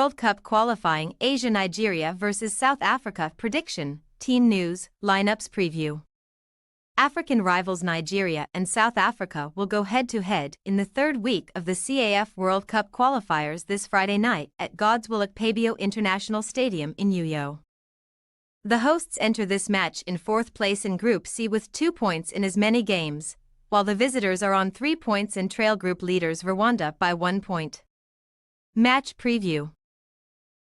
World Cup qualifying Asia Nigeria vs South Africa prediction, team news, lineups preview. African rivals Nigeria and South Africa will go head-to-head in the third week of the CAF World Cup qualifiers this Friday night at Godswill Akpabio International Stadium in Uyo. The hosts enter this match in fourth place in Group C with 2 points in as many games, while the visitors are on 3 points and trail group leaders Rwanda by 1 point. Match preview.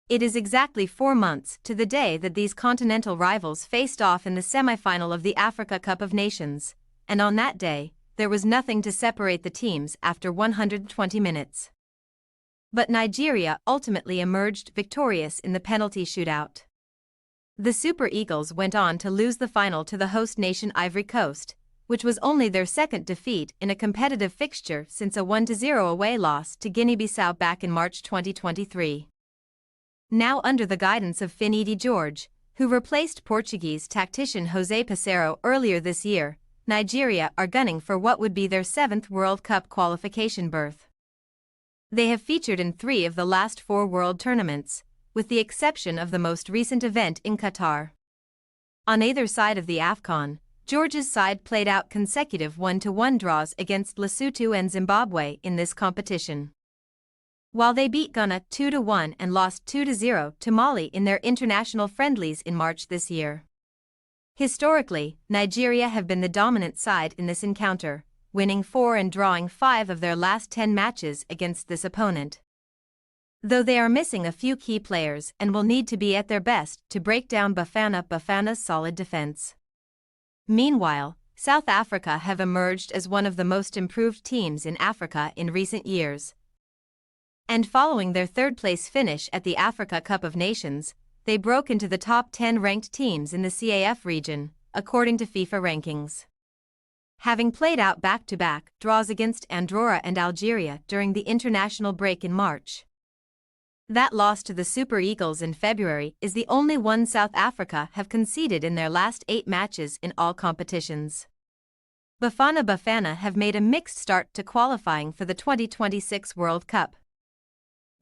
It is exactly 4 months to the day that these continental rivals faced off in the semi-final of the Africa Cup of Nations, and on that day, there was nothing to separate the teams after 120 minutes. But Nigeria ultimately emerged victorious in the penalty shootout. The Super Eagles went on to lose the final to the host nation Ivory Coast, which was only their second defeat in a competitive fixture since a 1-0 away loss to Guinea-Bissau back in March 2023. Now under the guidance of Finidi George, who replaced Portuguese tactician José Peseiro earlier this year, Nigeria are gunning for what would be their 7th World Cup qualification berth. They have featured in 3 of the last 4 World Tournaments, with the exception of the most recent event in Qatar. On either side of the AFCON, George's side played out consecutive 1-1 draws against Lesotho and Zimbabwe in this competition. While they beat Ghana 2-1 and lost 2-0 to Mali in their international friendlies in March this year. Historically, Nigeria have been the dominant side in this encounter, winning 4 and drawing 5 of their last 10 matches against this opponent. Though they are missing a few key players and will need to be at their best to break down Bafana's solid defense. Meanwhile, South Africa have emerged as one of the most improved teams in Africa in recent years. And following their third-place finish at the Africa Cup of Nations, they broke into the top 10 ranked teams in the CAF region, according to FIFA rankings. Having played out back-to-back draws against Andorra and Algeria during the international break in March. That loss to the Super Eagles in February is the only one South Africa have conceded in their last 8 matches in all competitions. Bafana have made a mixed start to qualifying for the 2026 World Cup.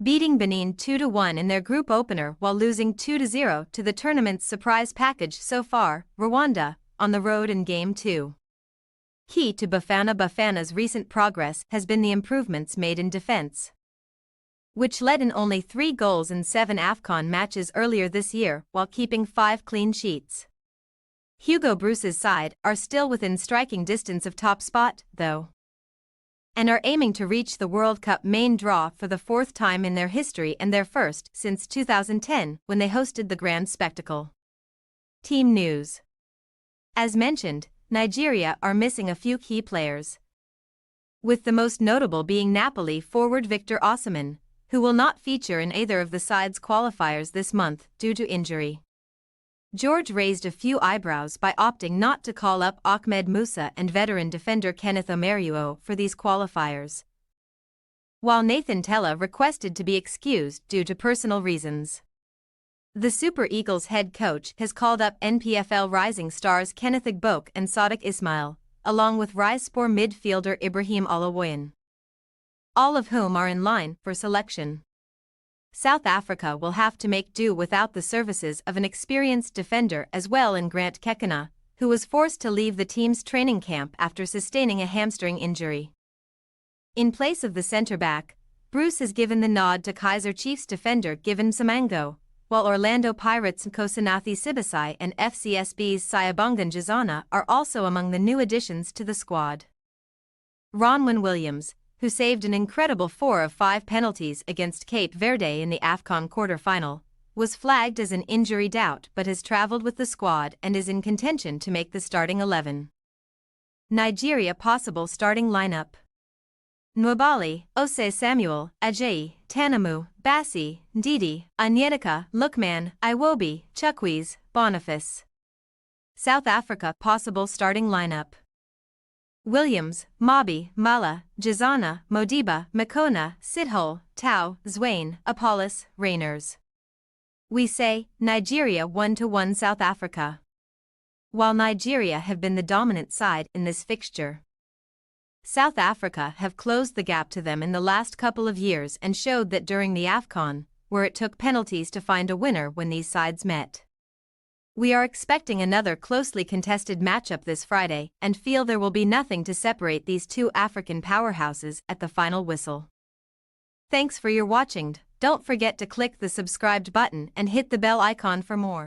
Beating Benin 2-1 in their group opener while losing 2-0 to the tournament's surprise package so far, Rwanda, on the road in Game 2. Key to Bafana's recent progress has been the improvements made in defense, which led in only 3 goals in 7 AFCON matches earlier this year while keeping 5 clean sheets. Hugo Bruce's side are still within striking distance of top spot, though, and are aiming to reach the World Cup main draw for the 4th time in their history and their first since 2010 when they hosted the Grand Spectacle. Team news. As mentioned, Nigeria are missing a few key players, with the most notable being Napoli forward Victor Osimhen, who will not feature in either of the side's qualifiers this month due to injury. George raised a few eyebrows by opting not to call up Ahmed Musa and veteran defender Kenneth Omeruo for these qualifiers, while Nathan Tella requested to be excused due to personal reasons. The Super Eagles head coach has called up NPFL rising stars Kenneth Igbok and Sadiq Ismail, along with Rizespor midfielder Ibrahim Olawoyan, all of whom are in line for selection. South Africa will have to make do without the services of an experienced defender as well in Grant Kekana, who was forced to leave the team's training camp after sustaining a hamstring injury. In place of the centre-back, Bruce has given the nod to Kaizer Chiefs defender Given Samango, while Orlando Pirates' Nkosinathi Sibisai and FCSB's Sayabonga Njizana are also among the new additions to the squad. Ronwen Williams, who saved an incredible 4 of 5 penalties against Cape Verde in the AFCON quarter-final, was flagged as an injury doubt but has travelled with the squad and is in contention to make the starting 11. Nigeria possible starting lineup: Nwabali, Ose Samuel, Ajayi, Tanamu, Bassi, Ndidi, Onyedika, Lookman, Iwobi, Chukwueze, Boniface. South Africa possible starting lineup: Williams, Mabi, Mala, Njizana, Modiba, Makona, Sithole, Tau, Zwane, Apollos, Rainers. We say, Nigeria 1-1 South Africa. While Nigeria have been the dominant side in this fixture, South Africa have closed the gap to them in the last couple of years and showed that during the AFCON, where it took penalties to find a winner when these sides met. We are expecting another closely contested matchup this Friday and feel there will be nothing to separate these two African powerhouses at the final whistle. Thanks for your watching. Don't forget to click the subscribed button and hit the bell icon for more.